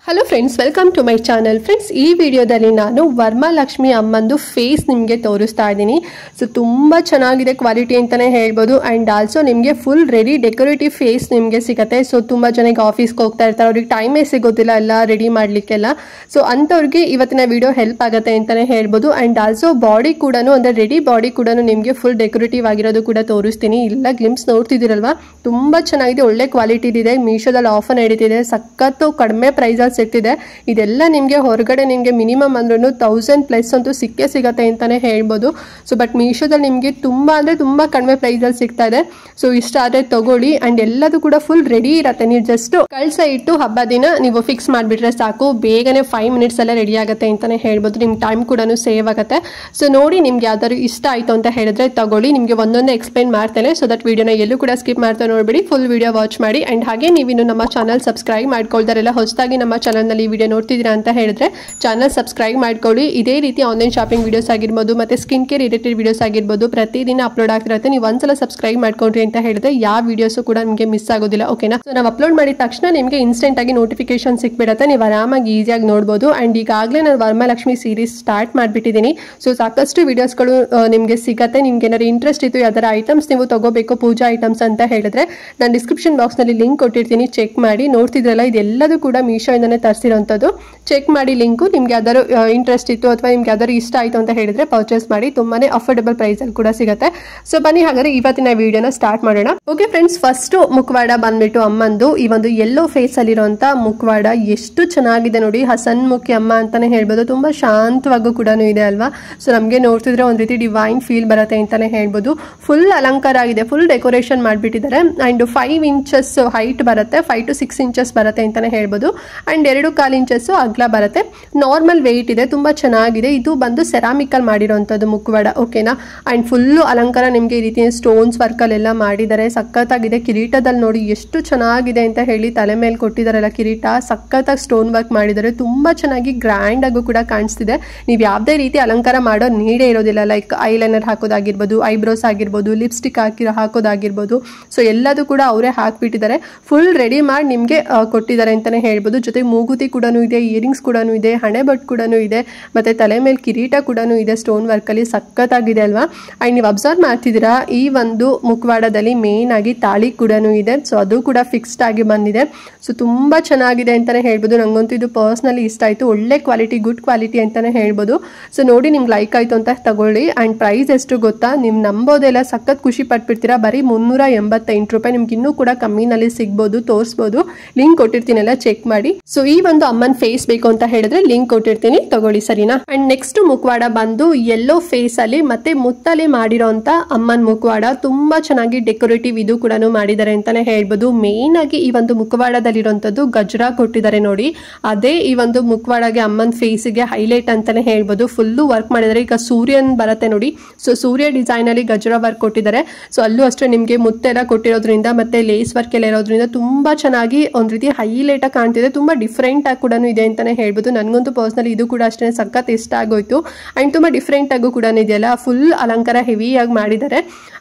Hello friends, welcome to my channel. Friends, ಈ ವಿಡಿಯೋದಲ್ಲಿ ನಾನು ವರಮಹಾಲಕ್ಷ್ಮಿ ಅಮ್ಮಂದು ಫೇಸ್ ನಿಮಗೆ ತೋರಿಸ್ತಾ ಇದ್ದೀನಿ. ಸೊ ತುಂಬ ಚೆನ್ನಾಗಿದೆ ಕ್ವಾಲಿಟಿ ಅಂತಲೇ ಹೇಳ್ಬೋದು. ಆ್ಯಂಡ್ ಆಲ್ಸೋ ನಿಮಗೆ ಫುಲ್ ರೆಡಿ ಡೆಕೋರೇಟಿವ್ ಫೇಸ್ ನಿಮಗೆ ಸಿಗುತ್ತೆ. ಸೊ ತುಂಬ ಜನಕ್ಕೆ ಆಫೀಸ್ಗೆ ಹೋಗ್ತಾ ಇರ್ತಾರೆ, ಅವ್ರಿಗೆ ಟೈಮೇ ಸಿಗೋದಿಲ್ಲ ಎಲ್ಲ ರೆಡಿ ಮಾಡಲಿಕ್ಕೆಲ್ಲ. ಸೊ ಅಂಥವ್ರಿಗೆ ಇವತ್ತಿನ ವಿಡಿಯೋ ಹೆಲ್ಪ್ ಆಗುತ್ತೆ ಅಂತಲೇ ಹೇಳ್ಬೋದು. ಆ್ಯಂಡ್ ಆಲ್ಸೋ ಬಾಡಿ ಕೂಡ ಅಂದರೆ ರೆಡಿ ಬಾಡಿ ಕೂಡ ನಿಮಗೆ ಫುಲ್ ಡೆಕೋರೇಟಿವ್ ಆಗಿರೋದು ಕೂಡ ತೋರಿಸ್ತೀನಿ. ಇಲ್ಲ ಗ್ಲಿಮ್ಸ್ ನೋಡ್ತಿದ್ದೀರಲ್ವಾ, ತುಂಬ ಚೆನ್ನಾಗಿದೆ, ಒಳ್ಳೆ ಕ್ವಾಲಿಟಿ ಇದೆ. ಮೀಶೋದಲ್ಲಿ ಆಫರ್ ನಡೀತಿದೆ, ಸಖತ್ತು ಕಡಿಮೆ ಪ್ರೈಸಲ್ಲಿ ಸಿಗ್ತಿದೆ. ಇದೆಲ್ಲ ನಿಮಗೆ ಹೊರಗಡೆ ನಿಮಗೆ ಮಿನಿಮಮ್ ಅಂದ್ರೂ 1000+ ಅಂತೂ ಸಿಗತ್ತೆ ಅಂತಾನೆ ಹೇಳ್ಬೋದು. ಸೊ ಬಟ್ ಮೀಶೋದಲ್ಲಿ ನಿಮಗೆ ತುಂಬ ಅಂದರೆ ತುಂಬ ಕಡಿಮೆ ಪ್ರೈಸಲ್ಲಿ ಸಿಗ್ತಾ ಇದೆ. ಸೊ ಇಷ್ಟ ಆದರೆ ತಗೊಳ್ಳಿ. ಆ್ಯಂಡ್ ಎಲ್ಲದೂ ಕೂಡ ಫುಲ್ ರೆಡಿ ಇರುತ್ತೆ. ನೀವು ಜಸ್ಟ್ ಕಳ್ಸ ಇಟ್ಟು ಹಬ್ಬ ದಿನ ನೀವು ಫಿಕ್ಸ್ ಮಾಡಿಬಿಟ್ರೆ ಸಾಕು, ಬೇಗನೆ 5 minutes ಅಲ್ಲೇ ರೆಡಿ ಆಗುತ್ತೆ ಅಂತಾನೆ ಹೇಳ್ಬೋದು. ನಿಮ್ಮ ಟೈಮ್ ಕೂಡ ಸೇವ್ ಆಗುತ್ತೆ. ಸೊ ನೋಡಿ, ನಿಮ್ಗೆ ಯಾವ್ದಾದ್ರು ಇಷ್ಟ ಆಯಿತು ಅಂತ ಹೇಳಿದ್ರೆ ತಗೊಳ್ಳಿ. ನಿಮಗೆ ಒಂದೊಂದೇ ಎಕ್ಸ್ಪ್ಲೈನ್ ಮಾಡ್ತೇನೆ. ಸೊ ದಟ್ ವಿಡಿಯೋನ ಎಲ್ಲೂ ಕೂಡ ಸ್ಕಿಪ್ ಮಾಡ್ತಾ ನೋಡ್ಬೇಡಿ, ಫುಲ್ ವಿಡಿಯೋ ವಾಚ್ ಮಾಡಿ. ಆ್ಯಂಡ್ ಹಾಗೆ ನೀವಿನ್ನು ನಮ್ಮ ಚಾನಲ್ ಸಬ್ಸ್ಕ್ರೈಬ್ ಮಾಡ್ಕೊಳ್ತಾರೆಲ್ಲ ಹೊಸದಾಗಿ ನಮ್ಮ ಚಾನಲ್ನಲ್ಲಿ ವಿಡಿಯೋ ನೋಡ್ತಿದ್ದೀರಾ ಅಂತ ಹೇಳಿದ್ರೆ ಚಾನಲ್ ಸಬ್ಸ್ಕ್ರೈಬ್ ಮಾಡ್ಕೊಳ್ಳಿ. ಇದೇ ರೀತಿ ಆನ್ಲೈನ್ ಶಾಪಿಂಗ್ ವಿಡಿಯೋಸ್ ಆಗಿರ್ಬೋದು ಮತ್ತು ಸ್ಕಿನ್ ಕೇರ್ ರಿಲೇಟೆಡ್ ವಿಡಿಯೋಸ್ ಆಗಿರ್ಬೋದು ಪ್ರತಿದಿನ ಅಪ್ಲೋಡ್ ಆಗ್ತಿರುತ್ತೆ. ನೀವು ಒಂದ್ಸಲ ಸಬ್ಸ್ಕ್ರೈಬ್ ಮಾಡ್ಕೊಂಡ್ರಿ ಅಂತ ಹೇಳಿದ್ರೆ ಯಾವ ವಿಡಿಯೋಸು ಕೂಡ ನಿಮಗೆ ಮಿಸ್ ಆಗೋದಿಲ್ಲ. ಓಕೆನಾ? ಸೊ ನಾವು ಅಪ್ಲೋಡ್ ಮಾಡಿದ ತಕ್ಷಣ ನಿಮಗೆ ಇನ್ಸ್ಟೆಂಟ್ ಆಗಿ ನೋಟಿಫಿಕೇಶನ್ ಸಿಕ್ಬಿಡುತ್ತೆ, ನೀವು ಆರಾಮಾಗಿ ಈಸಿಯಾಗಿ ನೋಡ್ಬೋದು. ಆ್ಯಂಡ್ ಈಗಾಗಲೇ ನಾನು ವರಮಹಾಲಕ್ಷ್ಮಿ ಸೀರೀಸ್ ಸ್ಟಾರ್ಟ್ ಮಾಡಿಬಿಟ್ಟಿದ್ದೀನಿ. ಸೊ ಸಾಕಷ್ಟು ವಿಡಿಯೋಸ್ಗಳು ನಿಮಗೆ ಸಿಗುತ್ತೆ. ನಿಮ್ಗೆ ಏನಾದ್ರು ಇಂಟ್ರೆಸ್ಟ್ ಇತ್ತು, ಯಾವ್ದಾರ ಐಟಮ್ಸ್ ನೀವು ತಗೋಬೇಕು ಪೂಜಾ ಐಟಮ್ಸ್ ಅಂತ ಹೇಳಿದ್ರೆ ನಾನು ಡಿಸ್ಕ್ರಿಪ್ಷನ್ ಬಾಕ್ಸ್ನಲ್ಲಿ ಲಿಂಕ್ ಕೊಟ್ಟಿರ್ತೀನಿ, ಚೆಕ್ ಮಾಡಿ. ನೋಡ್ತಿದ್ರಲ್ಲ, ಇದೆಲ್ಲದೂ ಕೂಡ ಮೀಶೋಯಿಂದನೇ ತರಿಸಿರೋಂಥದ್ದು. ಚೆಕ್ ಮಾಡಿ ಲಿಂಕು. ನಿಮ್ಗೆ ಯಾವ್ದಾದ್ರು ಇಂಟ್ರೆಸ್ಟ್ ಇತ್ತು ಅಥವಾ ನಿಮ್ಗೆ ಯಾವ್ದಾದ್ರು ಇಷ್ಟ ಆಯಿತು ಅಂತ ಹೇಳಿದ್ರೆ ಪರ್ಚೇಸ್ ಮಾಡಿ, ತುಂಬಾನೇ ಅಫೋರ್ಡಬಲ್ ಪ್ರೈಸಲ್ಲಿ ಕೂಡ ಸಿಗುತ್ತೆ. ಸೊ ಬನ್ನಿ ಹಾಗಾದ್ರೆ ಇವತ್ತಿನ ವಿಡಿಯೋನ ಸ್ಟಾರ್ಟ್ ಮಾಡೋಣ. ಓಕೆ ಫ್ರೆಂಡ್ಸ್, ಫಸ್ಟ್ ಮುಖವಾಡ ಬಂದ್ಬಿಟ್ಟು ಅಮ್ಮಂದು ಈ ಒಂದು ಯೆಲ್ಲೋ ಫೇಸ್ ಅಲ್ಲಿರುವಂತ ಮುಖವಾಡ ಎಷ್ಟು ಚೆನ್ನಾಗಿದೆ ನೋಡಿ. ಹಸನ್ಮುಖಿ ಅಮ್ಮ ಅಂತಾನೆ ಹೇಳ್ಬೋದು. ತುಂಬಾ ಶಾಂತವಾಗೂ ಕೂಡ ಇದೆ ಅಲ್ವಾ. ಸೊ ನಮಗೆ ನೋಡ್ತಿದ್ರೆ ಒಂದ್ ರೀತಿ ಡಿವೈನ್ ಫೀಲ್ ಬರುತ್ತೆ ಅಂತಾನೆ ಹೇಳ್ಬೋದು. ಫುಲ್ ಅಲಂಕಾರ ಆಗಿದೆ, ಫುಲ್ ಡೆಕೋರೇಷನ್ ಮಾಡಿಬಿಟ್ಟಿದ್ದಾರೆ. ಅಂಡ್ 5 inches ಹೈಟ್ ಬರುತ್ತೆ, 5 to 6 inches ಬರುತ್ತೆ ಅಂತಾನೆ ಹೇಳ್ಬೋದು. ಅಂಡ್ 2.25 inches ಅಗಲ ಬರುತ್ತೆ. ನಾರ್ಮಲ್ ವೆಯ್ಟ್ ಇದೆ, ತುಂಬಾ ಚೆನ್ನಾಗಿದೆ. ಇದು ಬಂದು ಸೆರಾಮಿಕ್ ಅಲ್ಲಿ ಮಾಡಿರೋಂಥದ್ದು ಮುಖವಾಡ. ಓಕೆನಾ? ಅಂಡ್ ಫುಲ್ಲು ಅಲಂಕಾರ ನಿಮಗೆ ಈ ರೀತಿ ಸ್ಟೋನ್ಸ್ ವರ್ಕ್ ಅಲ್ಲೆಲ್ಲ ಮಾಡಿದ್ದಾರೆ, ಸಖತ್ತಾಗಿದೆ. ಕಿರೀಟದಲ್ಲಿ ನೋಡಿ ಎಷ್ಟು ಚೆನ್ನಾಗಿದೆ ಅಂತ ಹೇಳಿ, ತಲೆ ಮೇಲೆ ಕೊಟ್ಟಿದ್ದಾರಲ್ಲ ಕಿರೀಟ, ಸಖತ್ತಾಗಿ ಸ್ಟೋನ್ ವರ್ಕ್ ಮಾಡಿದ್ದಾರೆ. ತುಂಬಾ ಚೆನ್ನಾಗಿ ಗ್ರ್ಯಾಂಡ್ ಆಗು ಕೂಡ ಕಾಣಿಸ್ತಿದೆ. ನೀವು ಯಾವುದೇ ರೀತಿ ಅಲಂಕಾರ ಮಾಡೋ ನೀಡೇ ಇರೋದಿಲ್ಲ. ಲೈಕ್ ಐಲೈನರ್ ಹಾಕೋದಾಗಿರ್ಬೋದು, ಐಬ್ರೋಸ್ ಆಗಿರ್ಬೋದು, ಲಿಪ್ಸ್ಟಿಕ್ ಹಾಕೋದಾಗಿರ್ಬೋದು. ಸೊ ಎಲ್ಲದೂ ಕೂಡ ಅವರೇ ಹಾಕ್ಬಿಟ್ಟಿದ್ದಾರೆ. ಫುಲ್ ರೆಡಿ ಮಾಡಿ ನಿಮಗೆ ಕೊಟ್ಟಿದ್ದಾರೆ ಅಂತಾನೆ ಹೇಳ್ಬೋದು. ಜೊತೆಗೆ ಮೂಗುತಿ ಕೂಡ ಇದೆ, ಇಯರಿಂಗ್ಸ್ ಕೂಡ ಇದೆ, ಹಣೆ ಬಟ್ ಕೂಡ ಇದೆ, ಮತ್ತೆ ತಲೆ ಮೇಲೆ ಕಿರೀಟ ಕೂಡ ಇದೆ ಸ್ಟೋನ್ ವರ್ಕ್ ಅಲ್ಲಿ, ಸಖತ್ತಾಗಿದೆ ಅಲ್ವಾ. ಅಂಡ್ ನೀವು ಅಬ್ಸರ್ವ್ ಮಾಡ್ತಿದ್ದೀರಾ, ಈ ಒಂದು ಮುಖವಾಡದಲ್ಲಿ ಮೇನ್ ಆಗಿ ತಾಳಿ ಕೂಡ ಇದೆ. ಸೊ ಅದು ಕೂಡ ಫಿಕ್ಸ್ಡ್ ಆಗಿ ಬಂದಿದೆ. ಸೊ ತುಂಬಾ ಚೆನ್ನಾಗಿದೆ ಅಂತಾನೆ ಹೇಳ್ಬೋದು. ನಂಗಂತೂ ಇದು ಪರ್ಸ್ನಲಿ ಇಷ್ಟ ಆಯ್ತು. ಒಳ್ಳೆ ಕ್ವಾಲಿಟಿ, ಗುಡ್ ಕ್ವಾಲಿಟಿ ಅಂತಾನೆ ಹೇಳ್ಬೋದು. ಸೊ ನೋಡಿ, ನಿಮ್ಗೆ ಲೈಕ್ ಆಯ್ತು ಅಂತ ತಗೊಳ್ಳಿ. ಅಂಡ್ ಪ್ರೈಸ್ ಎಷ್ಟು ಗೊತ್ತಾ, ನೀವು ನಂಬೋದೆಲ್ಲ, ಸಖತ್ ಖುಷಿ ಪಟ್ಬಿಡ್ತೀರಾ. ಬರೀ 388 ರೂಪಾಯಿ. ನಿಮ್ಗೆ ಇನ್ನೂ ಕೂಡ ಕಮ್ಮಿನಲ್ಲಿ ಸಿಗ್ಬೋದು, ತೋರಿಸ್ಬೋದು. ಲಿಂಕ್ ಕೊಟ್ಟಿರ್ತೀನಲ್ಲ, ಚೆಕ್ ಮಾಡಿ. ಸೊ ಈ ಒಂದು ಅಮ್ಮನ್ ಫೇಸ್ ಬೇಕು ಅಂತ ಹೇಳಿದ್ರೆ ಲಿಂಕ್ ಕೊಟ್ಟಿರ್ತೀನಿ, ತಗೊಳ್ಳಿ, ಸರಿನಾ? ಅಂಡ್ ನೆಕ್ಸ್ಟ್ ಮುಖವಾಡ ಬಂದು ಯೆಲ್ಲೋ ಫೇಸ್ ಅಲ್ಲಿ ಮತ್ತೆ ಮುತ್ತಲ್ಲಿ ಮಾಡಿರೋಂತ ಅಮ್ಮನ್ ಮುಖವಾಡ. ತುಂಬಾ ಚೆನ್ನಾಗಿ ಡೆಕೋರೇಟಿವ್ ಇದು ಕೂಡ ಮಾಡಿದ್ದಾರೆ ಅಂತಾನೆ ಹೇಳ್ಬೋದು. ಮೇನ್ ಆಗಿ ಈ ಒಂದು ಮುಖವಾಡದಲ್ಲಿರುವಂತದ್ದು ಗಜ್ರಾ ಕೊಟ್ಟಿದ್ದಾರೆ ನೋಡಿ, ಅದೇ ಈ ಒಂದು ಮುಖವಾಡಗೆ ಅಮ್ಮನ್ ಫೇಸ್ಗೆ ಹೈಲೈಟ್ ಅಂತಾನೆ ಹೇಳ್ಬೋದು. ಫುಲ್ಲು ವರ್ಕ್ ಮಾಡಿದ್ದಾರೆ. ಈಗ ಸೂರ್ಯನ್ ಬರುತ್ತೆ ನೋಡಿ, ಸೊ ಸೂರ್ಯ ಡಿಸೈನ್ ಅಲ್ಲಿ ಗಜ್ರಾ ವರ್ಕ್ ಕೊಟ್ಟಿದ್ದಾರೆ. ಸೊ ಅಲ್ಲೂ ಅಷ್ಟೇ ನಿಮ್ಗೆ ಮುತ್ತೆಲ್ಲ ಕೊಟ್ಟಿರೋದ್ರಿಂದ ಮತ್ತೆ ಲೇಸ್ ವರ್ಕ್ ಎಲ್ಲ ಇರೋದ್ರಿಂದ ತುಂಬಾ ಚೆನ್ನಾಗಿ ಒಂದ್ ರೀತಿ ಹೈಲೈಟ್ ಆಗಿ ಕಾಣ್ತಿದೆ. ತುಂಬಾ ಡಿಫ್ರೆಂಟ್ ಆಗಿ ಕೂಡ ಇದೆ ಅಂತಾನೆ ಹೇಳ್ಬೋದು. ನನ್ಗಂತೂ ಪರ್ಸನಲಿ ಇದು ಕೂಡ ಅಷ್ಟೇ ಸಖತ್ ಇಷ್ಟ ಆಗೋಯ್ತು. ಅಂಡ್ ತುಂಬಾ ಡಿಫ್ರೆಂಟ್ ಆಗು ಕೂಡ ಇದೆಯಲ್ಲ, ಫುಲ್ ಅಲಂಕಾರ ಹೆವಿ ಆಗಿ ಮಾಡಿದ್ದಾರೆ.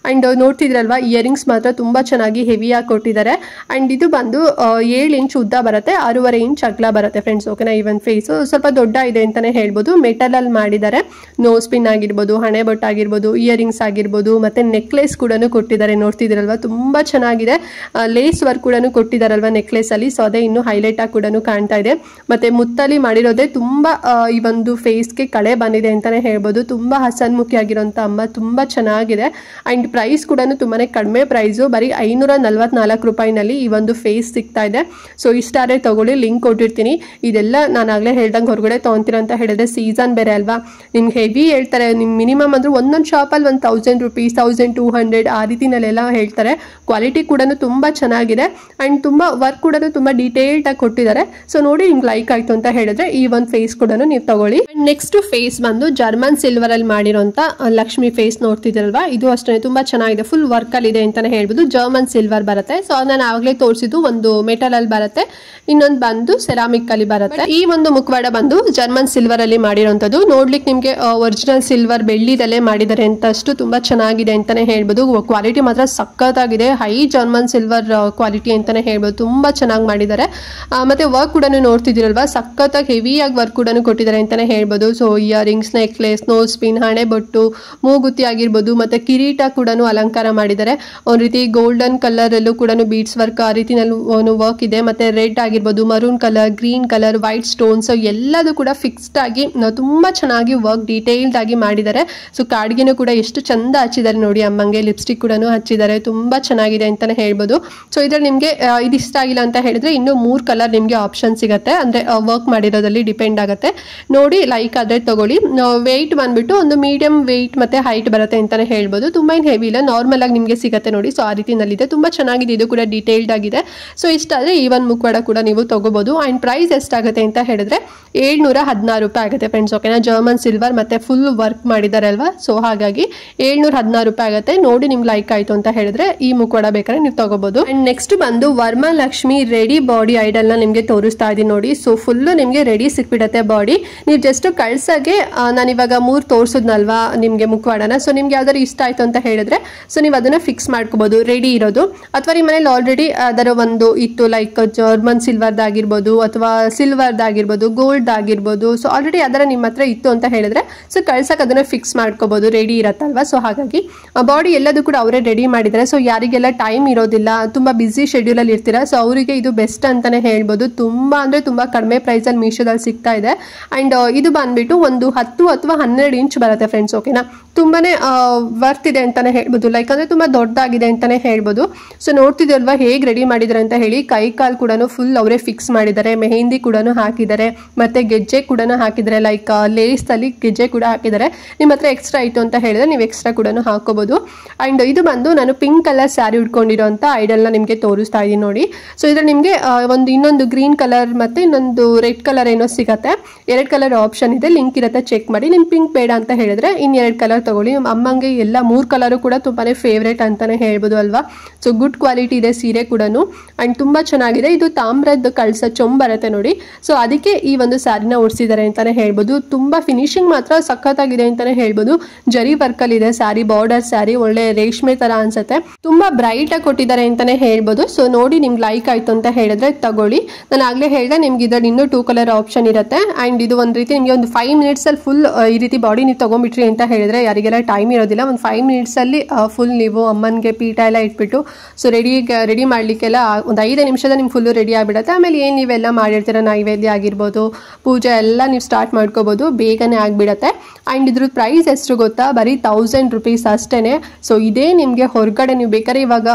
ಅಂಡ್ ನೋಡ್ತಿದ್ರಲ್ವಾ, ಇಯರಿಂಗ್ಸ್ ಮಾತ್ರ ತುಂಬಾ ಚೆನ್ನಾಗಿ ಹೆವಿ ಆಗಿ ಕೊಟ್ಟಿದ್ದಾರೆ. ಅಂಡ್ ಇದು ಬಂದು 7 inch ಉದ್ದ ಬರುತ್ತೆ, 6.5 inch ಅಗಲ ಬರುತ್ತೆ ಫ್ರೆಂಡ್ಸ್. ಓಕೆನಾ? ಈ ಒಂದು ಫೇಸ್ ಸ್ವಲ್ಪ ದೊಡ್ಡ ಇದೆ ಅಂತಾನೆ ಹೇಳ್ಬೋದು. ಮೆಟಲ್ ಅಲ್ಲಿ ಮಾಡಿದ್ದಾರೆ. ನೋಸ್ ಪಿನ್ ಆಗಿರ್ಬೋದು, ಹಣೆ ಬೊಟ್ಟು ಆಗಿರ್ಬೋದು, ಇಯರಿಂಗ್ಸ್ ಆಗಿರ್ಬೋದು, ಮತ್ತೆ ನೆಕ್ಲೆಸ್ ಕೂಡ ಕೊಟ್ಟಿದ್ದಾರೆ. ನೋಡ್ತಿದ್ರಲ್ವಾ, ತುಂಬಾ ಚೆನ್ನಾಗಿದೆ. ಲೇಸ್ ವರ್ಕ್ ಕೂಡ ಕೊಟ್ಟಿದ್ದಾರಲ್ವಾ ನೆಕ್ಲೆಸ್ ಅಲ್ಲಿ. ಸೊ ಅದೇ ಇನ್ನು ಹೈಲೈಟ್ ಆಗಿ ಕೂಡ ಕಾಣ್ತಾ ಇದೆ. ಮತ್ತೆ ಮುತ್ತಲ್ಲಿ ಮಾಡಿರೋದೇ ತುಂಬಾ ಈ ಒಂದು ಫೇಸ್ಗೆ ಕಳೆ ಬಂದಿದೆ ಅಂತಾನೆ ಹೇಳ್ಬೋದು. ತುಂಬಾ ಹಸನ್ಮುಖಿ ಆಗಿರೋಂಥ ಅಮ್ಮ, ತುಂಬಾ ಚೆನ್ನಾಗಿದೆ. ಅಂಡ್ ಪ್ರೈಸ್ ಕೂಡ ತುಂಬಾನೇ ಕಡಿಮೆ ಪ್ರೈಸು, ಬರೀ 544 ರೂಪಾಯಿನಲ್ಲಿ ಈ ಒಂದು ಫೇಸ್ ಸಿಗ್ತಾ ಇದೆ. ಸೊ ಇಷ್ಟ ಆದರೆ ತಗೊಳ್ಳಿ, ಲಿಂಕ್ ಕೊಟ್ಟಿರ್ತೀನಿ. ಇದೆಲ್ಲ ನಾನು ಆಗ್ಲೇ ಹೇಳ್ದಂಗೆ ಹೊರಗಡೆ ತೊಗೊಂತೀರ ಅಂತ ಹೇಳಿದ್ರೆ ಸೀಸನ್ ಬೇರೆ ಅಲ್ವಾ, ನಿಮ್ಗೆ ಹೆವಿ ಹೇಳ್ತಾರೆ. ನಿಮ್ ಮಿನಿಮಮ್ ಅಂದ್ರೆ ಒಂದೊಂದು ಶಾಪಲ್ಲಿ 1000 ರೂಪೀಸ್, 1200 ಆ ರೀತಿನಲ್ಲೆಲ್ಲ ಹೇಳ್ತಾರೆ. ಕ್ವಾಲಿಟಿ ಕೂಡ ತುಂಬಾ ಚೆನ್ನಾಗಿದೆ. ಅಂಡ್ ತುಂಬಾ ವರ್ಕ್ ಕೂಡ ತುಂಬಾ ಡೀಟೇಲ್ಡ್ ಆಗಿ ಕೊಟ್ಟಿದ್ದಾರೆ. ಸೊ ನೋಡಿ, ನಿಮ್ಗೆ ಲೈಕ್ ಆಯ್ತು ಅಂತ ಹೇಳಿದ್ರೆ ಈ ಒಂದು ಫೇಸ್ ಕೂಡ ನೀವು ತಗೊಳ್ಳಿ. ನೆಕ್ಸ್ಟ್ ಫೇಸ್ ಬಂದು ಜರ್ಮನ್ ಸಿಲ್ವರ್ ಅಲ್ಲಿ ಮಾಡಿರೋಂಥ ಲಕ್ಷ್ಮಿ ಫೇಸ್ ನೋಡ್ತಿದ್ದೀರಲ್ವಾ, ಇದು ಅಷ್ಟೇ ತುಂಬಾ ಚೆನ್ನಾಗಿದೆ, ಫುಲ್ ವರ್ಕ್ ಅಲ್ಲಿ ಇದೆ ಅಂತಾನೆ ಹೇಳ್ಬೋದು. ಜರ್ಮನ್ ಸಿಲ್ವರ್ ಬರುತ್ತೆ. ಸೊ ನಾನು ಆವಾಗಲೇ ತೋರಿಸಿದ್ದು ಒಂದು ಮೆಟಲ್ ಅಲ್ಲಿ ಬರುತ್ತೆ, ಇನ್ನೊಂದು ಬಂದು ಸೆರಾಮಿಕ್ ಅಲ್ಲಿ ಬರುತ್ತೆ. ಈ ಒಂದು ಮುಖವಾಡ ಬಂದು ಜರ್ಮನ್ ಸಿಲ್ವರ್ ಅಲ್ಲಿ ಮಾಡಿರೋಂಥದ್ದು. ನೋಡ್ಲಿಕ್ಕೆ ನಿಮ್ಗೆ ಒರಿಜಿನಲ್ ಸಿಲ್ವರ್ ಬೆಳ್ಳಿದಲ್ಲೇ ಮಾಡಿದ್ದಾರೆ ಅಂತಷ್ಟು ತುಂಬಾ ಚೆನ್ನಾಗಿದೆ ಅಂತಾನೆ ಹೇಳ್ಬೋದು. ಕ್ವಾಲಿಟಿ ಮಾತ್ರ ಸಖತ್ತಾಗಿದೆ, ಹೈ ಜರ್ಮನ್ ಸಿಲ್ವರ್ ಕ್ವಾಲಿಟಿ ಅಂತಾನೆ ಹೇಳ್ಬೋದು. ತುಂಬಾ ಚೆನ್ನಾಗಿ ಮಾಡಿದ್ದಾರೆ. ಮತ್ತೆ ವರ್ಕ್ ಕೂಡ ನೋಡ್ತಿದ್ದೀರಲ್ವಾ, ಸಖತ್ತಾಗಿ ಹೆವಿಯಾಗಿ ವರ್ಕ್ ಕೂಡ ಕೊಟ್ಟಿದ್ದಾರೆ ಅಂತಾನೆ ಹೇಳ್ಬೋದು. So earrings, necklace, nose pin, ಹಣೆ ಬೊಟ್ಟು, ಮೂಗುತಿ ಆಗಿರ್ಬೋದು, ಮತ್ತೆ ಕಿರೀಟ ಕೂಡ ಅಲಂಕಾರ ಮಾಡಿದ್ದಾರೆ. ಒಂದ್ ರೀತಿ ಗೋಲ್ಡನ್ ಕಲರ್ ಅಲ್ಲೂ ಕೂಡ ಬೀಡ್ಸ್ ವರ್ಕ್ ಆ ರೀತಿನಲ್ಲಿ ವರ್ಕ್ ಇದೆ. ಮತ್ತೆ ರೆಡ್ ಆಗಿರ್ಬೋದು, maroon colour, green colour, white stones ಎಲ್ಲದೂ ಕೂಡ ಫಿಕ್ಸ್ಡ್ ಆಗಿ ತುಂಬಾ ಚೆನ್ನಾಗಿ ವರ್ಕ್ ಡೀಟೇಲ್ಡ್ ಆಗಿ ಮಾಡಿದ್ದಾರೆ. ಸೊ ಕಾಡ್ಗೆನೂ ಕೂಡ ಎಷ್ಟು ಚಂದ ಹಚ್ಚಿದ್ದಾರೆ ನೋಡಿ, ಅಮ್ಮಂಗೆ ಲಿಪ್ಸ್ಟಿಕ್ ಕೂಡ ಹಚ್ಚಿದ್ದಾರೆ, ತುಂಬಾ ಚೆನ್ನಾಗಿದೆ ಅಂತಾನೆ ಹೇಳ್ಬೋದು. ಸೊ ಇದ್ರಲ್ಲಿ ನಿಮ್ಗೆ ಇದು ಇಷ್ಟ ಆಗಿಲ್ಲ ಅಂತ ಹೇಳಿದ್ರೆ ಇನ್ನೂ 3 ಕಲರ್ ನಿಮ್ಗೆ ಆಪ್ಷನ್ ಸಿಗುತ್ತೆ, ಅಂದ್ರೆ ವರ್ಕ್ ಮಾಡಿರೋದ್ರಲ್ಲಿ ಡಿಪೆಂಡ್ ಆಗುತ್ತೆ. ನೋಡಿ ಲೈಕ್ ಆದ್ರೆ ತಗೊಳ್ಳಿ. ವೆಯ್ಟ್ ಬಂದ್ಬಿಟ್ಟು ಒಂದು ಮೀಡಿಯಂ ವೆಯ್ಟ್ ಮತ್ತೆ ಹೈಟ್ ಬರುತ್ತೆ ಅಂತಾನೆ ಹೇಳ್ಬೋದು. ತುಂಬಾ ಏನು ಹೆವಿ ಇಲ್ಲ, ನಾರ್ಮಲ್ ಆಗಿ ನಿಮಗೆ ಸಿಗುತ್ತೆ ನೋಡಿ. ಸೊ ಆ ರೀತಿನಲ್ಲಿದೆ, ತುಂಬಾ ಚೆನ್ನಾಗಿದೆ, ಇದು ಕೂಡ ಡೀಟೇಲ್ಡ್ ಆಗಿದೆ. ಸೊ ಇಷ್ಟ ಆದ್ರೆ ಈ ಒಂದು ಮುಖವಾಡ ಕೂಡ ನೀವು ತಗೋಬಹುದು. ಅಂಡ್ ಪ್ರೈಸ್ ಎಷ್ಟಾಗುತ್ತೆ ಅಂತ ಹೇಳಿದ್ರೆ 716 ರೂಪಾಯಿ ಆಗುತ್ತೆ ಫ್ರೆಂಡ್ಸ್. ಓಕೆನಾ, ಜರ್ಮನ್ ಸಿಲ್ವರ್ ಮತ್ತೆ ಫುಲ್ ವರ್ಕ್ ಮಾಡಿದ್ದಾರೆ ಅಲ್ವಾ, ಸೊ ಹಾಗಾಗಿ 716 ರೂಪಾಯಿ ಆಗುತ್ತೆ. ನೋಡಿ ನಿಮ್ಗೆ ಲೈಕ್ ಆಯ್ತು ಅಂತ ಹೇಳಿದ್ರೆ ಈ ಮುಖವಾಡ ಬೇಕಾದ್ರೆ ನೀವು ತಗೋಬಹುದು. ಅಂಡ್ ನೆಕ್ಸ್ಟ್ ಬಂದು ವರಮಹಾಲಕ್ಷ್ಮಿ ರೆಡಿ ಬಾಡಿ ಐಡಲ್ ನ ನಿಮ್ಗೆ ತೋರಿಸ್ತಾ ಇದೀನಿ ನೋಡಿ. ಸೊ ಫುಲ್ ನಿಮ್ಗೆ ರೆಡಿ ಸಿಕ್ಬಿಡತ್ತೆ ಬಾಡಿ. ನೀವು ಜಸ್ಟ್ ಕಳ್ಸಕ್ಕೆ ನಾನು ಇವಾಗ 3 ತೋರಿಸಿದ್ನಲ್ವಾ ನಿಮ್ಗೆ ಮುಖವಾಡನ. ಸೊ ನಿಮ್ಗೆ ಯಾವ್ದಾದ್ರು ಇಷ್ಟ ಆಯ್ತು ಅಂತ ಹೇಳಿದ್ರೆ ಸೊ ನೀವು ಅದನ್ನ ಫಿಕ್ಸ್ ಮಾಡ್ಕೋಬಹುದು ರೆಡಿ ಇರೋದು. ಅಥವಾ ನಿಮ್ಮ ಮನೇಲಿ ಆಲ್ರೆಡಿ ಅದರ ಒಂದು ಇತ್ತು, ಲೈಕ್ ಜರ್ಮನ್ ಸಿಲ್ವರ್ದಾಗಿರ್ಬೋದು ಅಥವಾ ಸಿಲ್ವರ್ದಾಗಿರ್ಬೋದು, ಗೋಲ್ಡ್ ಆಗಿರ್ಬೋದು. ಸೊ ಆಲ್ರೆಡಿ ಅದರ ನಿಮ್ಮ ಹತ್ರ ಇತ್ತು ಅಂತ ಹೇಳಿದ್ರೆ ಸೊ ಕಳ್ಸಕ್ಕೆ ಅದನ್ನ ಫಿಕ್ಸ್ ಮಾಡ್ಕೋಬಹುದು, ರೆಡಿ ಇರತ್ತಲ್ವಾ. ಸೊ ಹಾಗಾಗಿ ಬಾಡಿ ಎಲ್ಲದೂ ಕೂಡ ಅವರೇ ರೆಡಿ ಮಾಡಿದ್ದಾರೆ. ಸೊ ಯಾರಿಗೆಲ್ಲ ಟೈಮ್ ಇರೋದಿಲ್ಲ, ತುಂಬಾ ಬಿಸಿ ಶೆಡ್ಯೂಲ್ ಅಲ್ಲಿ ಇರ್ತೀರಾ, ಸೊ ಅವರಿಗೆ ಇದು ಬೆಸ್ಟ್ ಅಂತಾನೆ ಹೇಳ್ಬೋದು. ತುಂಬಾ ಅಂದ್ರೆ ತುಂಬಾ ಕಡಿಮೆ ಪ್ರೈಸ್ ಅಲ್ಲಿ ಮೀಶೋದಲ್ಲಿ ಸಿಗ್ತಾ ಇದೆ. ಅಂಡ್ ಇದು ಬಂದ್ಬಿಟ್ಟು ಒಂದು 10 ಅಥವಾ 12 ಇಂಚ್ ಬರುತ್ತೆ ಫ್ರೆಂಡ್ಸ್. ಓಕೆನಾ, ತುಂಬಾನೇ ವರ್ತ್ ಇದೆ ಅಂತಾನೆ ಹೇಳ್ಬೋದು, ಲೈಕ್ ಅಂದ್ರೆ ತುಂಬಾ ದೊಡ್ಡದಾಗಿದೆ ಅಂತಾನೆ ಹೇಳ್ಬೋದು. ಸೊ ನೋಡ್ತಿದ್ರಲ್ವಾ ಹೇಗೆ ರೆಡಿ ಮಾಡಿದ್ದಾರೆ ಅಂತ ಹೇಳಿ. ಕೈ ಕಾಲ್ ಕೂಡ ಫುಲ್ ಅವರೇ ಫಿಕ್ಸ್ ಮಾಡಿದ್ದಾರೆ, ಮೆಹಂದಿ ಕೂಡ ಹಾಕಿದ್ದಾರೆ, ಮತ್ತೆ ಗೆಜ್ಜೆ ಕೂಡ ಹಾಕಿದ್ದಾರೆ, ಲೈಕ್ ಲೇಸ್ ಅಲ್ಲಿ ಗೆಜ್ಜೆ ಕೂಡ ಹಾಕಿದ್ದಾರೆ. ನಿಮ್ಮ ಹತ್ರ ಎಕ್ಸ್ಟ್ರಾ ಆಯ್ತು ಅಂತ ಹೇಳಿದ್ರೆ ನೀವು ಎಕ್ಸ್ಟ್ರಾ ಕೂಡ ಹಾಕೋಬಹುದು. ಅಂಡ್ ಇದು ಬಂದು ನಾನು ಪಿಂಕ್ ಕಲರ್ ಸ್ಯಾರಿ ಉಟ್ಕೊಂಡಿರೋಂಥ ಐಡಲ್ನ ನಿಮಗೆ ತೋರಿಸ್ತಾ ಇದ್ದೀನಿ ನೋಡಿ. ಸೊ ಇದ್ರಲ್ಲಿ ನಿಮಗೆ ಇನ್ನೊಂದು ಗ್ರೀನ್ ಕಲರ್ ಮತ್ತೆ ಇನ್ನೊಂದು ರೆಡ್ ಕಲರ್ ಏನೋ ಸಿಗುತ್ತೆ. 2 ಕಲರ್ ಆಪ್ಷನ್ ಇದೆ, ಲಿಂಕ್ ಇರುತ್ತೆ, ಚೆಕ್ ಮಾಡಿ. ನಿಮ್ ಪಿಂಕ್ ಬೇಡ ಅಂತ ಹೇಳಿದ್ರೆ ಇನ್ 2 ಕಲರ್ ತಗೊಳ್ಳಿ. ಅಮ್ಮಂಗೆ ಎಲ್ಲ 3 ಕಲರು ಕೂಡ ತುಂಬಾನೇ ಫೇವ್ರೇಟ್ ಅಂತಾನೆ ಹೇಳ್ಬೋದು ಅಲ್ವಾ. ಸೊ ಗುಡ್ ಕ್ವಾಲಿಟಿ ಇದೆ ಸೀರೆ ಕೂಡ, ಅಂಡ್ ತುಂಬಾ ಚೆನ್ನಾಗಿದೆ. ಇದು ತಾಮ್ರದ ಕಳ್ಸ ಚೊಂಬ್ ಬರುತ್ತೆ ನೋಡಿ. ಸೊ ಅದಕ್ಕೆ ಈ ಒಂದು ಸ್ಯಾರಿನ ಉಡ್ಸಿದ್ದಾರೆ ಅಂತಾನೆ ಹೇಳ್ಬೋದು. ತುಂಬಾ ಫಿನಿಶಿಂಗ್ ಮಾತ್ರ ಸಖತ್ತಾಗಿದೆ ಅಂತಾನೆ ಹೇಳ್ಬೋದು. ಜರಿ ವರ್ಕ್ ಅಲ್ಲಿ ಇದೆ ಸ್ಯಾರಿ, ಬಾರ್ಡರ್ ಸ್ಯಾರಿ, ಒಳ್ಳೆ ರೇಷ್ಮೆ ತರ ಅನ್ಸುತ್ತೆ, ತುಂಬಾ ಬ್ರೈಟ್ ಆಗಿ ಕೊಟ್ಟಿದ್ದಾರೆ ಅಂತಾನೆ ಹೇಳ್ಬೋದು. ಸೊ ನೋಡಿ ನಿಮ್ಗೆ ಲೈಕ್ ಆಯ್ತು ಅಂತ ಹೇಳಿದ್ರೆ ತಗೊಳ್ಳಿ. ನಾನು ಆಗ್ಲೇ ಹೇಳಿದೆ ನಿಮ್ಗೆ ಇದ್ರಲ್ಲಿ ಇನ್ನೂ 2 ಕಲರ್ ಆಪ್ಷನ್ ಇರುತ್ತೆ. ಅಂಡ್ ಇದು ಒಂದ್ ರೀತಿ ನಿಮ್ಗೆ ಒಂದು 5 ಮಿನಿಟ್ಸ್ ಅಲ್ಲಿ ಫುಲ್ ಈ ರೀತಿ ಬಾಡಿ ನೀವು ತಗೊಂಡ್ಬಿಟ್ರಿ ಅಂತ ಹೇಳಿದ್ರೆ ಯಾರಿಗೆಲ್ಲ ಟೈಮ್ ಇರೋದಿಲ್ಲ, ಒಂದು 5 ಮಿನಿಟ್ಸ್ ಅಲ್ಲಿ ಫುಲ್ ನೀವು ಅಮ್ಮನ್ಗೆ ಪೀಠ ಎಲ್ಲ ಇಟ್ಬಿಟ್ಟು ಸೊ ರೆಡಿ ಮಾಡ್ಲಿಕ್ಕೆಲ್ಲ ಒಂದು 5 ನಿಮಿಷದ ನಿಮ್ಗೆ ಫುಲ್ ರೆಡಿ ಆಗ್ಬಿಡುತ್ತೆ. ಆಮೇಲೆ ಏನ್ ನೀವೆಲ್ಲ ಮಾಡಿರ್ತೀರ, ನೈವೇದ್ಯ ಆಗಿರ್ಬೋದು, ಪೂಜೆ ಎಲ್ಲ ನೀವು ಸ್ಟಾರ್ಟ್ ಮಾಡ್ಕೋಬಹುದು, ಬೇಗನೆ ಆಗ್ಬಿಡತ್ತೆ. ಅಂಡ್ ಇದ್ರ ಪ್ರೈಸ್ ಎಷ್ಟು ಗೊತ್ತಾ, ಬರೀ 1000 ರೂಪೀಸ್ ಅಷ್ಟೇನೆ. ಸೊ ಇದೇ ನಿಮ್ಗೆ ಹೊರಗಡೆ ನೀವು ಬೇಕಾದ್ರೆ ಇವಾಗ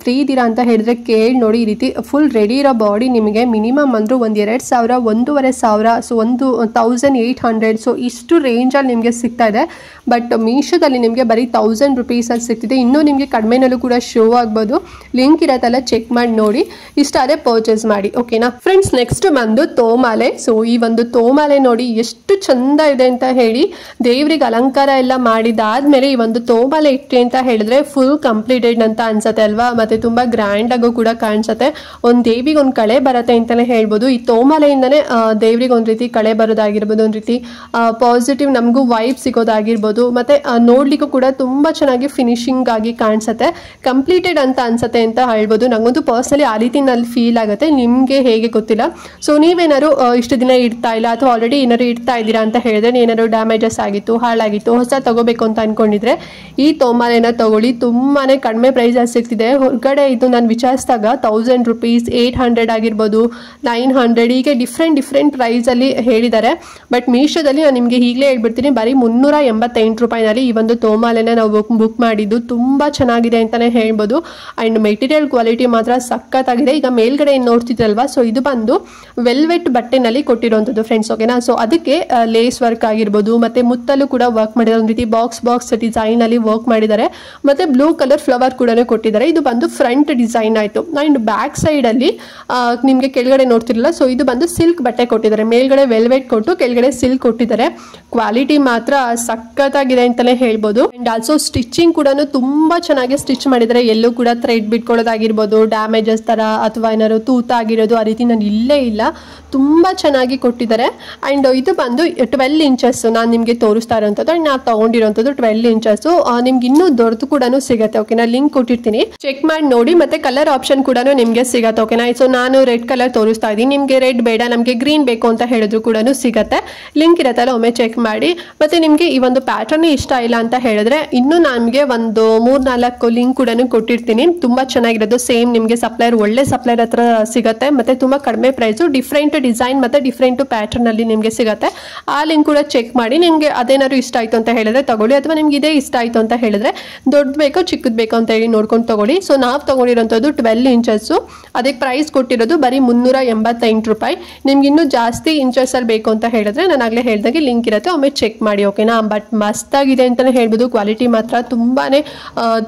ಫ್ರೀ ಇದೀರಾ ಅಂತ ಹೇಳಿದ್ರೆ ಕೇಳಿ ನೋಡಿ. ಈ ರೀತಿ ಫುಲ್ ರೆಡಿ ಇರೋ ಬಾಡಿ ನಿಮಗೆ ಮಿನಿಮಮ್ ಅಂದ್ರೂ ಒಂದು 2000 1500, ಸೊ 1800, ಸೊ ಇಷ್ಟು ರೇಂಜ್ ಅಲ್ಲಿ ನಿಮಗೆ ಸಿಗ್ತಾ ಇದೆ. ಬಟ್ ಮೀಶೋದಲ್ಲಿ ನಿಮಗೆ ಬರೀ 1000 ರೂಪೀಸ್ ಅಲ್ಲಿ ಸಿಗ್ತಿದೆ. ಇನ್ನೂ ನಿಮಗೆ ಕಡಿಮೆನಲ್ಲೂ ಕೂಡ ಶೋ ಆಗ್ಬೋದು, ಲಿಂಕ್ ಇರತ್ತಲ್ಲ, ಚೆಕ್ ಮಾಡಿ ನೋಡಿ, ಇಷ್ಟ ಆದ್ರೆ ಪರ್ಚೇಸ್ ಮಾಡಿ. ಓಕೆನಾ ಫ್ರೆಂಡ್ಸ್, ನೆಕ್ಸ್ಟ್ ಬಂದು ತೋಮಾಲೆ. ಸೊ ಈ ಒಂದು ತೋಮಾಲೆ ನೋಡಿ ಎಷ್ಟು ಚಂದ ಇದೆ ಅಂತ ಹೇಳಿ. ದೇವ್ರಿಗೆ ಅಲಂಕಾರ ಎಲ್ಲ ಮಾಡಿದಾದ್ಮೇಲೆ ಈ ಒಂದು ತೋಮಾಲೆ ಇಟ್ಟಿ ಅಂತ ಹೇಳಿದ್ರೆ ಫುಲ್ ಕಂಪ್ಲೀಟೆಡ್ ಅಂತ ಅನ್ಸತ್ತೆ ಅಲ್ವಾ. ಮತ್ತೆ ತುಂಬಾ ಗ್ರ್ಯಾಂಡ್ ಆಗು ಕೂಡ ಕಾಣಿಸುತ್ತೆ. ಒಂದ್ ದೇವಿಗೆ ಒಂದ್ ಕಳೆ ಬರುತ್ತೆ ಅಂತಾನೆ ಹೇಳ್ಬೋದು. ಈ ತೋಮಾಲೆಯಿಂದನೇ ದೇವ್ರಿಗೆ ಒಂದ್ ರೀತಿ ಕಳೆ ಬರೋದಾಗಿರ್ಬೋದು, ಒಂದ್ ರೀತಿ ಪಾಸಿಟಿವ್ ನಮಗೂ ವೈಬ್ ಸಿಗೋದಾಗಿರ್ಬೋದು. ಮತ್ತೆ ನೋಡ್ಲಿಕ್ಕೂ ಕೂಡ ತುಂಬಾ ಚೆನ್ನಾಗಿ ಫಿನಿಶಿಂಗ್ ಆಗಿ ಕಾಣಿಸುತ್ತೆ, ಕಂಪ್ಲೀಟೆಡ್ ಅಂತ ಅನ್ಸುತ್ತೆ ಅಂತ ಹೇಳ್ಬೋದು. ನಂಗಂತೂ ಪರ್ಸನಲಿ ಆ ರೀತಿನಲ್ಲಿ ಫೀಲ್ ಆಗುತ್ತೆ, ನಿಮ್ಗೆ ಹೇಗೆ ಗೊತ್ತಿಲ್ಲ. ಸೊ ನೀವೇನಾದ್ರು ಇಷ್ಟು ದಿನ ಇಡ್ತಾ ಇಲ್ಲ ಅಥವಾ ಆಲ್ರೆಡಿ ಏನಾದ್ರು ಇಡ್ತಾ ಇದ್ದೀರಾ ಅಂತ ಹೇಳಿದ್ರೆ, ಏನಾದ್ರು ಡ್ಯಾಮೇಜಸ್ ಆಗಿತ್ತು, ಹಾಳಾಗಿತ್ತು, ಹೊಸ ತಗೋಬೇಕು ಅಂತ ಅನ್ಕೊಂಡಿದ್ರೆ ಈ ತೋಮಾಲೆನ ತಗೊಳ್ಳಿ. ತುಂಬಾನೇ ಕಡಿಮೆ ಪ್ರೈಸ್ ಅಲ್ಲಿ ಸಿಗ್ತಿದೆ. ಹೊರಗಡೆ ಇದು ನಾನು ವಿಚಾರಿಸಿದಾಗ 1000 ರೂಪೀಸ್, 800 ಆಗಿರ್ಬೋದು, 900, ಹೀಗೆ ಡಿಫ್ರೆಂಟ್ ಪ್ರೈಸ್ ಅಲ್ಲಿ ಹೇಳಿದ್ದಾರೆ. ಬಟ್ ಮೀಶೋದಲ್ಲಿ ನಾನು ನಿಮ್ಗೆ ಈಗಲೇ ಹೇಳ್ಬಿಡ್ತೀನಿ, ಬರೀ 388 ರೂಪಾಯಿನಲ್ಲಿ ಈ ಒಂದು ತೋಮಾಲೆನ ನಾವು ಬುಕ್ ಮಾಡಿದ್ದು. ತುಂಬಾ ಚೆನ್ನಾಗಿದೆ ಅಂತಾನೆ ಹೇಳ್ಬೋದು. ಅಂಡ್ ಮೆಟೀರಿಯಲ್ ಕ್ವಾಲಿಟಿ ಮಾತ್ರ ಸಖತ್ತಾಗಿದೆ. ಈಗ ಮೇಲ್ಗಡೆ ಏನು ನೋಡ್ತಿದ್ರಲ್ವಾ, ಸೊ ಇದು ಬಂದು ವೆಲ್ವೆಟ್ ಬಟ್ಟೆನಲ್ಲಿ ಕೊಟ್ಟಿರುವಂಥದ್ದು ಫ್ರೆಂಡ್ಸ್. ಓಕೆನಾ, ಸೊ ಅದಕ್ಕೆ ಲೇಸ್ ವರ್ಕ್ ಆಗಿರ್ಬೋದು, ಮತ್ತೆ ಮುತ್ತಲ್ಲೂ ಕೂಡ ವರ್ಕ್ ಮಾಡಿದ್ದಾರೆ, ಒಂದು ರೀತಿ ಬಾಕ್ಸ್ ಡಿಸೈನ್ ಅಲ್ಲಿ ವರ್ಕ್ ಮಾಡಿದ್ದಾರೆ. ಮತ್ತೆ ಬ್ಲೂ ಕಲರ್ ಫ್ಲವರ್ ಕೂಡ ಕೊಟ್ಟಿದ್ದಾರೆ. ಇದು ಬಂದು ಫ್ರಂಟ್ ಡಿಸೈನ್ ಆಯ್ತು. ಅಂಡ್ ಬ್ಯಾಕ್ ಸೈಡ್ ಅಲ್ಲಿ ನಿಮ್ಗೆ ಕೆಳಗಡೆ ನೋಡ್ತಿರಲ್ಲ, ಸೊ ಇದು ಬಂದು ಸಿಲ್ಕ್ ಬಟ್ಟೆ ಕೊಟ್ಟಿದ್ದಾರೆ. ಮೇಲ್ಗಡೆ ವೆಲ್ವೆಟ್ ಕೊಟ್ಟು ಕೆಳಗಡೆ ಒಳಗಡೆ ಸಿಲ್ಕ್ ಕೊಟ್ಟಿದ್ದಾರೆ. ಕ್ವಾಲಿಟಿ ಮಾತ್ರ ಸಖತ್ತಾಗಿದೆ ಅಂತಾನೆ ಹೇಳ್ಬೋದು. ಅಂಡ್ ಆಲ್ಸೋ ಸ್ಟಿಚಿಂಗ್ ಕೂಡ ತುಂಬಾ ಚೆನ್ನಾಗಿ ಸ್ಟಿಚ್ ಮಾಡಿದ್ದಾರೆ. ಎಲ್ಲೂ ಕೂಡ ಥ್ರೆಡ್ ಬಿಟ್ಕೊಳ್ಳೋದಾಗಿರ್ಬೋದು, ಡ್ಯಾಮೇಜಸ್ ತರ ಅಥವಾ ಏನಾದ್ರು ತೂತಾಗಿರೋದು ಆ ರೀತಿ ನಾನು ಇಲ್ಲೇ ಇಲ್ಲ. ತುಂಬಾ ಚೆನ್ನಾಗಿ ಕೊಟ್ಟಿದ್ದಾರೆ. ಅಂಡ್ ಇದು ಬಂದು 12 ಇಂಚಸ್ ನಾನು ನಿಮಗೆ ತೋರಿಸ್ತಾ ಇರೋಂಥದ್ದು. ಅಂಡ್ ನಾವು ತಗೊಂಡಿರೋಂಥದ್ದು 12 ಇಂಚಸ್. ನಿಮ್ಗೆ ಇನ್ನೂ ದೊಡ್ಡದು ಕೂಡ ಸಿಗುತ್ತೆ. ಓಕೆನಾ, ಲಿಂಕ್ ಕೊಟ್ಟಿರ್ತೀನಿ, ಚೆಕ್ ಮಾಡಿ ನೋಡಿ. ಮತ್ತೆ ಕಲರ್ ಆಪ್ಷನ್ ಕೂಡ ನಿಮ್ಗೆ ಸಿಗತ್ತೆ. ಓಕೆನಾ, ಸೊ ನಾನು ರೆಡ್ ಕಲರ್ ತೋರಿಸ್ತಾ ಇದ್ದೀನಿ. ನಿಮ್ಗೆ ರೆಡ್ ಬೇಡ, ನಮ್ಗೆ ಗ್ರೀನ್ ಬೇಕು ಅಂತ ಹೇಳಿದ್ರು ಕೂಡ ಸಿಗತ್ತೆ. ಲಿಂಕ್ ಇರತ್ತಲ್ಲ, ಒಮ್ಮೆ ಚೆಕ್ ಮಾಡಿ. ಮತ್ತೆ ನಿಮ್ಗೆ ಈ ಒಂದು ಪ್ಯಾಟರ್ನ್ ಇಷ್ಟ ಇಲ್ಲ ಅಂತ ಹೇಳಿದ್ರೆ ಇನ್ನು ನಮ್ಗೆ ಒಂದು 3-4 ಲಿಂಕ್ ಕೂಡ ಕೊಟ್ಟಿರ್ತೀನಿ. ತುಂಬಾ ಚೆನ್ನಾಗಿರೋದು. ಸೇಮ್ ನಿಮ್ಗೆ ಸಪ್ಲೈಯರ್ ಒಳ್ಳೆ ಸಪ್ಲೈಯರ್ ಹತ್ರ ಸಿಗತ್ತೆ. ಮತ್ತೆ ತುಂಬಾ ಕಡಿಮೆ ಪ್ರೈಸು, ಡಿಫ್ರೆಂಟ್ ಡಿಸೈನ್ ಮತ್ತೆ ಡಿಫ್ರೆಂಟ್ ಪ್ಯಾಟರ್ನ್ ಅಲ್ಲಿ ನಿಮ್ಗೆ ಸಿಗತ್ತೆ. ಆ ಲಿಂಕ್ ಕೂಡ ಚೆಕ್ ಮಾಡಿ. ನಿಮ್ಗೆ ಅದೇನಾದ್ರು ಇಷ್ಟ ಆಯ್ತು ಅಂತ ಹೇಳಿದ್ರೆ ತಗೊಳ್ಳಿ, ಅಥವಾ ನಿಮ್ಗೆ ಇದೇ ಇಷ್ಟ ಆಯ್ತು ಅಂತ ಹೇಳಿದ್ರೆ ದೊಡ್ಡ ಬೇಕೋ ಚಿಕ್ಕದ್ ಬೇಕೋ ಅಂತ ಹೇಳಿ ನೋಡ್ಕೊಂಡು ತಗೊಳ್ಳಿ. ಸೊ ನಾವು ತಗೊಂಡಿರೋಂಥದ್ದು 12 ಇಂಚಸ್. ಅದಕ್ಕೆ ಪ್ರೈಸ್ ಕೊಟ್ಟಿರೋದು ಬರೀ 388 ರೂಪಾಯಿ. ನಿಮ್ಗೆ ಇನ್ನೂ ಜಾಸ್ತಿ ಇಂಚಸ್ ಅಲ್ಲಿ ಬೇಕು ಅಂತ ಹೇಳಿದ್ರೆ ನಾನು ಆಗ್ಲೇ ಹೇಳ್ದಾಗೆ ಲಿಂಕ್ ಇರುತ್ತೆ, ಒಮ್ಮೆ ಚೆಕ್ ಮಾಡಿ. ಓಕೆನಾ, ಬಟ್ ಮಸ್ತ್ ಆಗಿದೆ ಅಂತಾನೆ ಹೇಳ್ಬೋದು. ಕ್ವಾಲಿಟಿ ಮಾತ್ರ ತುಂಬಾನೇ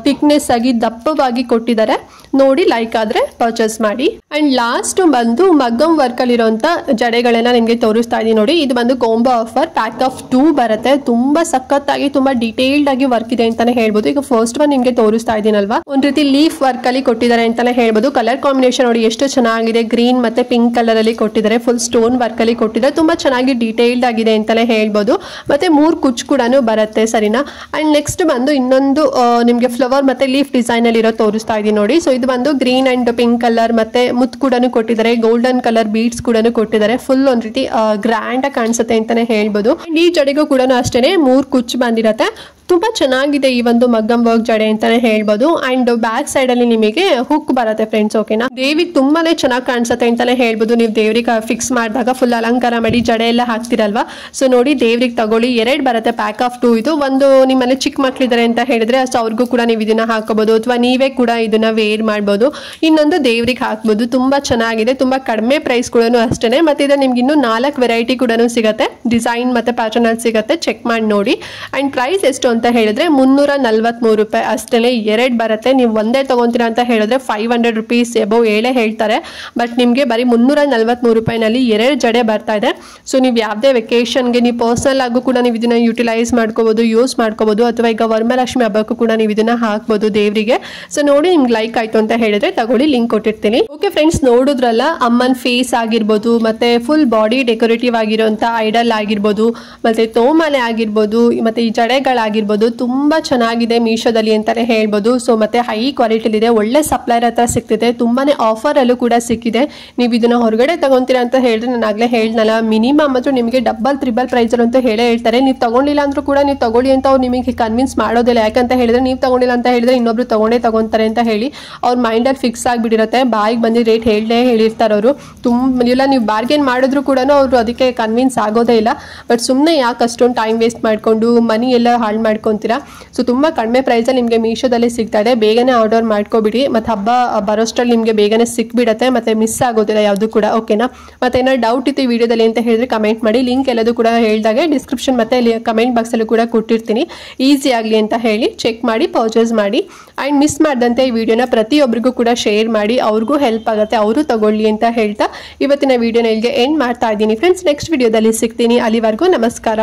ಥಿಕ್ನೆಸ್ ಆಗಿ ದಪ್ಪವಾಗಿ ಕೊಟ್ಟಿದ್ದಾರೆ. ನೋಡಿ, ಲೈಕ್ ಆದ್ರೆ ಪರ್ಚೇಸ್ ಮಾಡಿ. ಅಂಡ್ ಲಾಸ್ಟ್ ಬಂದು ಮಗ್ಗಂ ವರ್ಕ್ ಅಲ್ಲಿ ಇರುವಂತ ಜಡೆಗಳನ್ನ ನಿಮ್ಗೆ ತೋರಿಸ್ತಾ ಇದೀನಿ ನೋಡಿ. ಇದು ಬಂದು ಕಾಂಬೋ ಆಫರ್, ಪ್ಯಾಕ್ ಆಫ್ 2 ಬರುತ್ತೆ. ತುಂಬಾ ಸಖತ್ತಾಗಿ ತುಂಬಾ ಡಿಟೇಲ್ಡ್ ಆಗಿ ವರ್ಕ್ ಇದೆ ಅಂತಾನೆ ಹೇಳ್ಬೋದು. ಈಗ ಫಸ್ಟ್ ಒನ್ ನಿಮ್ಗೆ ತೋರಿಸ್ತಾ ಇದೀನಲ್ವಾ, ಒಂದ್ ರೀತಿ ಲೀಫ್ ವರ್ಕ್ ಅಲ್ಲಿ ಕೊಟ್ಟಿದ್ದಾರೆ ಅಂತಾನೆ ಹೇಳ್ಬೋದು. ಕಲರ್ ಕಾಂಬಿನೇಷನ್ ನೋಡಿ ಎಷ್ಟು ಚೆನ್ನಾಗಿದೆ. ಗ್ರೀನ್ ಮತ್ತೆ ಪಿಂಕ್ ಕಲರ್ ಅಲ್ಲಿ ಕೊಟ್ಟಿದ್ದಾರೆ. ಫುಲ್ ಸ್ಟೋನ್ ವರ್ಕ್ ಅಲ್ಲಿ ಕೊಟ್ಟಿದ್ದಾರೆ. ತುಂಬಾ ಚೆನ್ನಾಗಿ ಡಿಟೇಲ್ಡ್ ಆಗಿದೆ ಅಂತಾನೆ ಹೇಳ್ಬೋದು. ಮತ್ತೆ 3 ಕುಚ್ ಕೂಡ ಬರುತ್ತೆ, ಸರಿನಾ. ಅಂಡ್ ನೆಕ್ಸ್ಟ್ ಬಂದು ಇನ್ನೊಂದು ನಿಮ್ಗೆ ಫ್ಲವರ್ ಮತ್ತೆ ಲೀಫ್ ಡಿಸೈನ್ ಅಲ್ಲಿ ಇರೋ ತೋರಿಸ್ತಾ ಇದೀನಿ ನೋಡಿ. ಸೊ ಇದು ಬಂದು ಗ್ರೀನ್ ಅಂಡ್ ಪಿಂಕ್ ಕಲರ್ ಮತ್ತೆ ಮುತ್ ಕೂಡ ಕೊಟ್ಟಿದ್ದಾರೆ. ಗೋಲ್ಡನ್ ಕಲರ್ ಬೀಡ್ಸ್ ಕೂಡ ಕೊಟ್ಟಿದ್ದಾರೆ. ಫುಲ್ ಒಂದ್ ರೀತಿ ಗ್ರ್ಯಾಂಡ್ ಆಗಿ ಕಾಣಿಸುತ್ತೆ ಅಂತಾನೆ ಹೇಳ್ಬೋದು. ಈ ಜಡೆಗೂ ಕೂಡ ಅಷ್ಟೇನೆ 3 ಕುಚ್ ಬಂದಿರತ್ತೆ. ತುಂಬಾ ಚೆನ್ನಾಗಿದೆ ಈ ಒಂದು ಮಗ್ಗಂ ವರ್ಕ್ ಜಡೆ ಅಂತಾನೆ ಹೇಳ್ಬೋದು. ಅಂಡ್ ಬ್ಯಾಕ್ ಸೈಡ್ ಅಲ್ಲಿ ನಿಮಗೆ ಹುಕ್ ಬರುತ್ತೆ ಫ್ರೆಂಡ್ಸ್. ಓಕೆನಾ, ದೇವಿಗೆ ತುಂಬಾನೇ ಚೆನ್ನಾಗಿ ಕಾಣಿಸುತ್ತೆ ಅಂತಾನೆ ಹೇಳ್ಬೋದು. ನೀವು ದೇವ್ರಿಗೆ ಫಿಕ್ಸ್ ಮಾಡಿದಾಗ ಫುಲ್ ಅಲಂಕಾರ ಮಾಡಿ ಜಡೆ ಎಲ್ಲ ಹಾಕ್ತಿರಲ್ವಾ. ಸೊ ನೋಡಿ, ದೇವ್ರಿಗೆ ತಗೊಳ್ಳಿ. 2 ಬರುತ್ತೆ, ಪ್ಯಾಕ್ ಆಫ್ 2. ಇದು ಒಂದು ನಿಮ್ಮಲ್ಲಿ ಚಿಕ್ಕ ಮಕ್ಳಿದ್ದಾರೆ ಅಂತ ಹೇಳಿದ್ರೆ ಸೊ ಅವ್ರಿಗೂ ಕೂಡ ನೀವು ಇದನ್ನ ಹಾಕೋಬಹುದು, ಅಥವಾ ನೀವೇ ಕೂಡ ಇದನ್ನ ವೇರ್ ಮಾಡ್ಬೋದು. ಇನ್ನೊಂದು ದೇವ್ರಿಗೆ ಹಾಕ್ಬೋದು. ತುಂಬಾ ಚೆನ್ನಾಗಿದೆ. ತುಂಬಾ ಕಡಿಮೆ ಪ್ರೈಸ್ ಕೂಡ ಅಷ್ಟೇನೆ. ಮತ್ತೆ ಇದು ನಿಮ್ಗೆ ಇನ್ನೂ 4 ವೆರೈಟಿ ಕೂಡ ಸಿಗುತ್ತೆ. ಡಿಸೈನ್ ಮತ್ತೆ ಪ್ಯಾಟರ್ನ್ ಅಲ್ಲಿ ಸಿಗುತ್ತೆ, ಚೆಕ್ ಮಾಡಿ ನೋಡಿ. ಅಂಡ್ ಪ್ರೈಸ್ ಎಷ್ಟು ಅಂತ ಹೇಳಿದ್ರೆ 343 ರೂಪಾಯಿ ಅಷ್ಟೇನೆ. 2 ಬರುತ್ತೆ. ನೀವು ಒಂದೇ ತಗೊಂತೀರಾ ಅಂತ ಹೇಳಿದ್ರೆ 500 ರೂಪೀಸ್ ಎಬೋ ಹೇಳೇ ಹೇಳ್ತಾರೆ. ಬಟ್ ನಿಮ್ಗೆ ಬರೀ 343 ರೂಪಾಯಿನಲ್ಲಿ 2 ಜಡೆ ಬರ್ತಾ ಇದೆ. ಸೊ ನೀವು ಯಾವುದೇ ವೆಕೇಶನ್ಗೆ ನೀವು ಪರ್ಸನಲ್ ಆಗು ಕೂಡ ನೀವು ಇದನ್ನ ಯುಟಿಲೈಸ್ ಮಾಡ್ಕೋಬಹುದು, ಯೂಸ್ ಮಾಡ್ಕೋಬಹುದು. ಅಥವಾ ಈಗ ವರಮಹಾಲಕ್ಷ್ಮಿ ಹಬ್ಬಕ್ಕೂ ಕೂಡ ನೀವು ಇದನ್ನ ಹಾಕ್ಬೋದು ದೇವರಿಗೆ. ಸೊ ನೋಡಿ, ನಿಮ್ಗೆ ಲೈಕ್ ಆಯ್ತು ಅಂತ ಹೇಳಿದ್ರೆ ತಗೊಳ್ಳಿ, ಲಿಂಕ್ ಕೊಟ್ಟಿರ್ತೀನಿ. ಓಕೆ ಫ್ರೆಂಡ್ಸ್, ನೋಡಿದ್ರಲ್ಲ ಅಮ್ಮನ್ ಫೇಸ್ ಆಗಿರ್ಬೋದು, ಮತ್ತೆ ಫುಲ್ ಬಾಡಿ ಡೆಕೋರೇಟಿವ್ ಆಗಿರುವಂತ ಐಡಲ್ ಆಗಿರ್ಬೋದು, ಮತ್ತೆ ತೋಮಾಲೆ ಆಗಿರ್ಬೋದು, ಮತ್ತೆ ಈ ಜಡೆಗಳಾಗಿರ್ಬೋದು, ತುಂಬಾ ಚೆನ್ನಾಗಿದೆ ಮೀಶೋದಲ್ಲಿ ಅಂತಾನೆ ಹೇಳ್ಬೋದು. ಸೊ ಮತ್ತೆ ಹೈ ಕ್ವಾಲಿಟಿಲಿ ಇದೆ, ಒಳ್ಳೆ ಸಪ್ಲೈಯರ್ ಹತ್ರ ಸಿಗ್ತಿದೆ. ತುಂಬಾನೇ ಆಫರ್ ಅಲ್ಲೂ ಕೂಡ ಸಿಕ್ಕಿದೆ. ನೀವು ಇದನ್ನ ಹೊರಗಡೆ ತಗೊಂತೀರಾ ಅಂತ ಹೇಳಿದ್ರೆ ನಾನು ಆಗ್ಲೇ ಹೇಳ್ನಲ್ಲ, ಮಿನಿಮಮ್ ಅಂತೂ ನಿಮಗೆ ಡಬಲ್ ತ್ರಿಬಲ್ ಪ್ರೈಸ್ ಅಂತ ಹೇಳೇ ಹೇಳ್ತಾರೆ. ನೀವು ತಗೊಂಡಿಲ್ಲ ಅಂದ್ರೂ ಕೂಡ ನೀವು ತಗೊಳ್ಳಿ ಅಂತ ಅವ್ರು ನಿಮಗೆ ಕನ್ವಿನ್ಸ್ ಮಾಡೋದಿಲ್ಲ. ಯಾಕಂತ ಹೇಳಿದ್ರೆ ನೀವು ತಗೊಂಡಿಲ್ಲ ಅಂತ ಹೇಳಿದ್ರೆ ಇನ್ನೊಬ್ರು ತಗೊಂತಾರೆ ಅಂತ ಹೇಳಿ ಅವ್ರ ಮೈಂಡ್ ಅಲ್ಲಿ ಫಿಕ್ಸ್ ಆಗಿಬಿಟ್ಟಿರುತ್ತೆ. ಬಾಯಿಗೆ ಬಂದಿ ರೇಟ್ ಹೇಳಿರ್ತಾರೆ ಅವರು. ಇಲ್ಲ ನೀವು ಬಾರ್ಗೇನ್ ಮಾಡಿದ್ರು ಕೂಡ ಅವರು ಅದಕ್ಕೆ ಕನ್ವಿನ್ಸ್ ಆಗೋದೇ ಇಲ್ಲ. ಬಟ್ ಸುಮ್ಮನೆ ಯಾಕೆ ಅಷ್ಟೊಂದು ಟೈಮ್ ವೇಸ್ಟ್ ಮಾಡ್ಕೊಂಡು ಮನಿ ಎಲ್ಲ ಹಾಳು ಮಾಡ್ಕೊಂತೀರಾ. ಸೊ ತುಂಬಾ ಕಡಿಮೆ ಪ್ರೈಸ್ ಅಲ್ಲಿ ನಿಮಗೆ ಮೀಶೋದಲ್ಲಿ ಸಿಗ್ತಾ ಇದೆ. ಬೇಗನೆ ಆರ್ಡರ್ ಮಾಡ್ಕೋಬಿಡಿ. ಮತ್ತೆ ಹಬ್ಬ ಬರೋಷ್ಟರಲ್ಲಿ ನಿಮಗೆ ಬೇಗನೆ ಸಿಕ್ಬಿಡತ್ತೆ, ಮತ್ತೆ ಮಿಸ್ ಆಗೋದಿಲ್ಲ ಯಾವುದು ಕೂಡ. ಓಕೆನಾ, ಮತ್ತೆ ಏನಾದ್ರು ಡೌಟ್ ಇತ್ತು ಈ ವಿಡಿಯೋದಲ್ಲಿ ಅಂತ ಹೇಳಿದ್ರೆ ಕಮೆಂಟ್ ಮಾಡಿ. ಲಿಂಕ್ ಎಲ್ಲದೂ ಕೂಡ ಹೇಳಿದಾಗೆ ಡಿಸ್ಕ್ರಿಪ್ಷನ್ ಮತ್ತೆ ಕಮೆಂಟ್ ಬಾಕ್ಸ್ ಅಲ್ಲೂ ಕೂಡ ಕೊಟ್ಟಿರ್ತೀನಿ. ಈಸಿ ಆಗಲಿ ಅಂತ ಹೇಳಿ ಚೆಕ್ ಮಾಡಿ ಪರ್ಚೇಸ್ ಮಾಡಿ. ಅಂಡ್ ಮಿಸ್ ಮಾಡದಂತೆ ಈ ವಿಡಿಯೋನ ಪ್ರತಿಯೊಬ್ಬರಿಗೂ ಕೂಡ ಶೇರ್ ಮಾಡಿ, ಅವ್ರಿಗೂ ಹೆಲ್ಪ್ ಆಗುತ್ತೆ, ಅವರು ತಗೊಳ್ಳಿ ಅಂತ ಹೇಳ್ತಾ ಇವತ್ತಿನ ವಿಡಿಯೋನ ಇಲ್ಲಿಗೆ ಎಂಡ್ ಮಾಡ್ತಾ ಇದ್ದೀನಿ ಫ್ರೆಂಡ್ಸ್. ನೆಕ್ಸ್ಟ್ ವಿಡಿಯೋದಲ್ಲಿ ಸಿಗ್ತೀನಿ. ಅಲ್ಲಿವರೆಗೂ ನಮಸ್ಕಾರ.